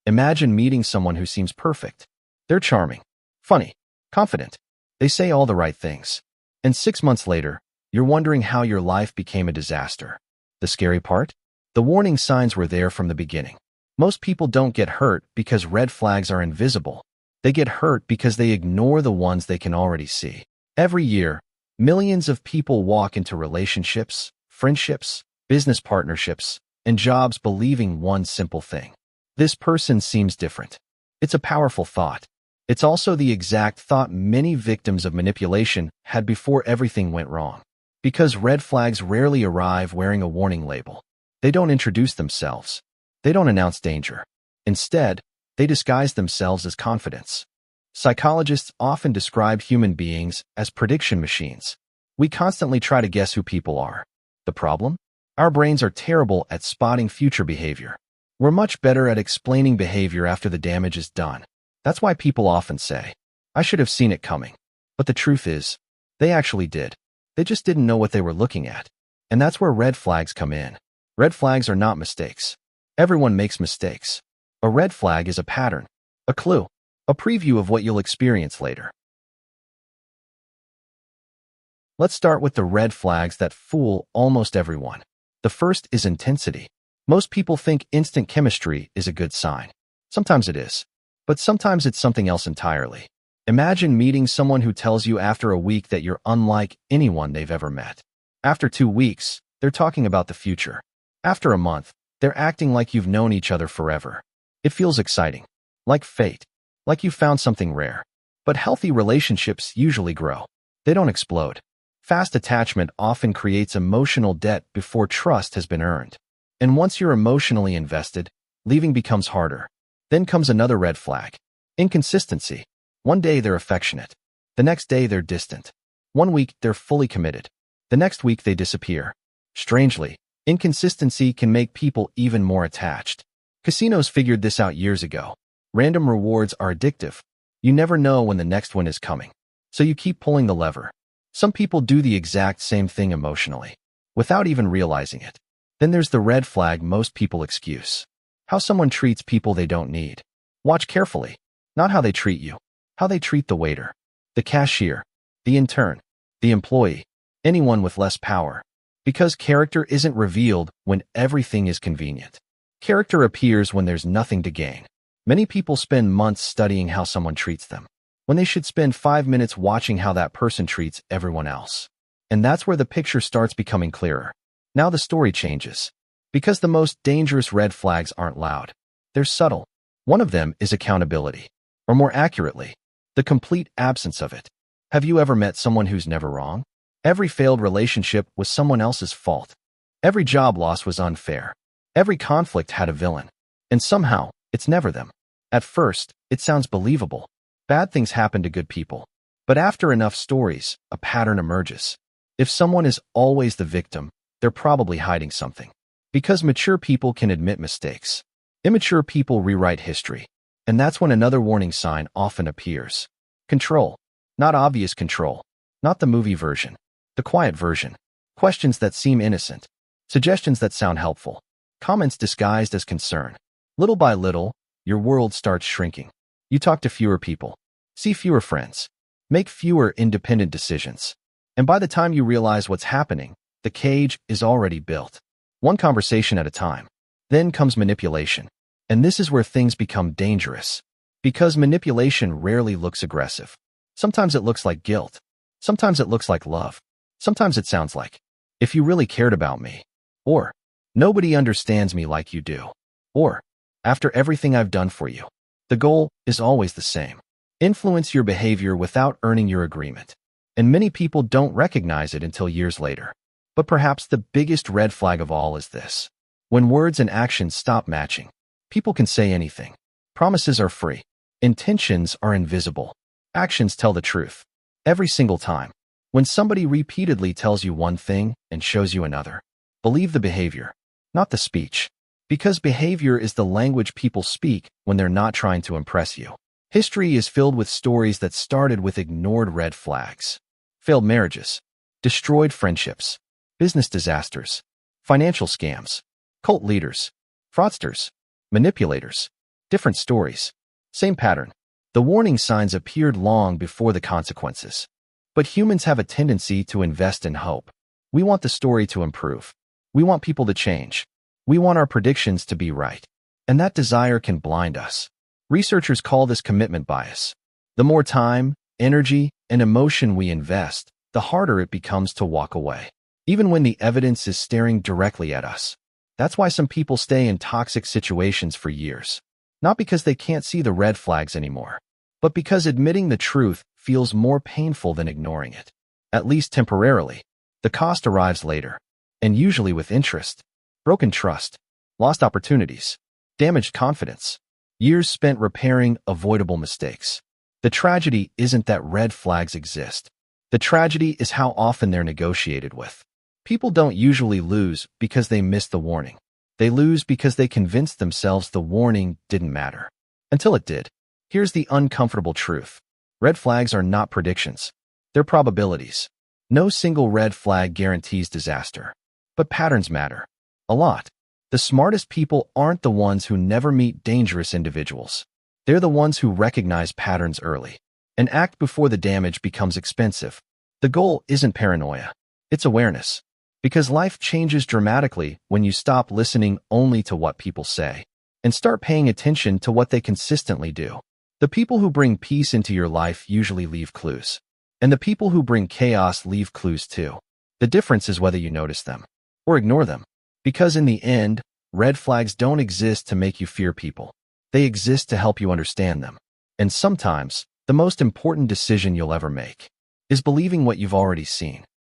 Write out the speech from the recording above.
Imagine meeting someone who seems perfect. They're charming, funny, confident. They say all the right things. And 6 months later, you're wondering how your life became a disaster. The scary part? The warning signs were there from the beginning. Most people don't get hurt because red flags are invisible. They get hurt because they ignore the ones they can already see. Every year, millions of people walk into relationships, friendships, business partnerships, and jobs believing one simple thing. This person seems different. It's a powerful thought. It's also the exact thought many victims of manipulation had before everything went wrong. Because red flags rarely arrive wearing a warning label. They don't introduce themselves. They don't announce danger. Instead, they disguise themselves as confidence. Psychologists often describe human beings as prediction machines. We constantly try to guess who people are. The problem? Our brains are terrible at spotting future behavior. We're much better at explaining behavior after the damage is done. That's why people often say, "I should have seen it coming." But the truth is, they actually did. They just didn't know what they were looking at. And that's where red flags come in. Red flags are not mistakes. Everyone makes mistakes. A red flag is a pattern, a clue, a preview of what you'll experience later. Let's start with the red flags that fool almost everyone. The first is intensity. Most people think instant chemistry is a good sign. Sometimes it is, but sometimes it's something else entirely. Imagine meeting someone who tells you after a week that you're unlike anyone they've ever met. After 2 weeks, they're talking about the future. After a month, they're acting like you've known each other forever. It feels exciting, like fate, like you found something rare. But healthy relationships usually grow. They don't explode. Fast attachment often creates emotional debt before trust has been earned. And once you're emotionally invested, leaving becomes harder. Then comes another red flag. Inconsistency. One day they're affectionate. The next day they're distant. 1 week they're fully committed. The next week they disappear. Strangely, inconsistency can make people even more attached. Casinos figured this out years ago. Random rewards are addictive. You never know when the next one is coming. So you keep pulling the lever. Some people do the exact same thing emotionally, without even realizing it. Then there's the red flag most people excuse. How someone treats people they don't need. Watch carefully. Not how they treat you. How they treat the waiter, the cashier, the intern, the employee, anyone with less power. Because character isn't revealed when everything is convenient. Character appears when there's nothing to gain. Many people spend months studying how someone treats them, when they should spend 5 minutes watching how that person treats everyone else. And that's where the picture starts becoming clearer. Now the story changes. Because the most dangerous red flags aren't loud. They're subtle. One of them is accountability. Or more accurately, the complete absence of it. Have you ever met someone who's never wrong? Every failed relationship was someone else's fault. Every job loss was unfair. Every conflict had a villain. And somehow, it's never them. At first, it sounds believable. Bad things happen to good people. But after enough stories, a pattern emerges. If someone is always the victim, they're probably hiding something. Because mature people can admit mistakes. Immature people rewrite history. And that's when another warning sign often appears. Control. Not obvious control. Not the movie version. The quiet version. Questions that seem innocent. Suggestions that sound helpful. Comments disguised as concern. Little by little, your world starts shrinking. You talk to fewer people. See fewer friends. Make fewer independent decisions. And by the time you realize what's happening, the cage is already built. One conversation at a time. Then comes manipulation. And this is where things become dangerous. Because manipulation rarely looks aggressive. Sometimes it looks like guilt. Sometimes it looks like love. Sometimes it sounds like, "If you really cared about me." Or, "Nobody understands me like you do." Or, "After everything I've done for you." The goal is always the same. Influence your behavior without earning your agreement. And many people don't recognize it until years later. But perhaps the biggest red flag of all is this. When words and actions stop matching. People can say anything. Promises are free. Intentions are invisible. Actions tell the truth. Every single time. When somebody repeatedly tells you one thing and shows you another, believe the behavior, not the speech. Because behavior is the language people speak when they're not trying to impress you. History is filled with stories that started with ignored red flags. Failed marriages, destroyed friendships, business disasters, financial scams, cult leaders, fraudsters, manipulators. Different stories. Same pattern. The warning signs appeared long before the consequences. But humans have a tendency to invest in hope. We want the story to improve. We want people to change. We want our predictions to be right. And that desire can blind us. Researchers call this commitment bias. The more time, energy, and emotion we invest, the harder it becomes to walk away, even when the evidence is staring directly at us. That's why some people stay in toxic situations for years. Not because they can't see the red flags anymore, but because admitting the truth feels more painful than ignoring it. At least temporarily. The cost arrives later, and usually with interest. Broken trust, lost opportunities, damaged confidence, years spent repairing avoidable mistakes. The tragedy isn't that red flags exist. The tragedy is how often they're negotiated with. People don't usually lose because they missed the warning. They lose because they convinced themselves the warning didn't matter. Until it did. Here's the uncomfortable truth. Red flags are not predictions. They're probabilities. No single red flag guarantees disaster. But patterns matter. A lot. The smartest people aren't the ones who never meet dangerous individuals. They're the ones who recognize patterns early and act before the damage becomes expensive. The goal isn't paranoia. It's awareness. Because life changes dramatically when you stop listening only to what people say and start paying attention to what they consistently do. The people who bring peace into your life usually leave clues. And the people who bring chaos leave clues too. The difference is whether you notice them or ignore them. Because in the end, red flags don't exist to make you fear people. They exist to help you understand them. And sometimes, the most important decision you'll ever make is believing what you've already seen.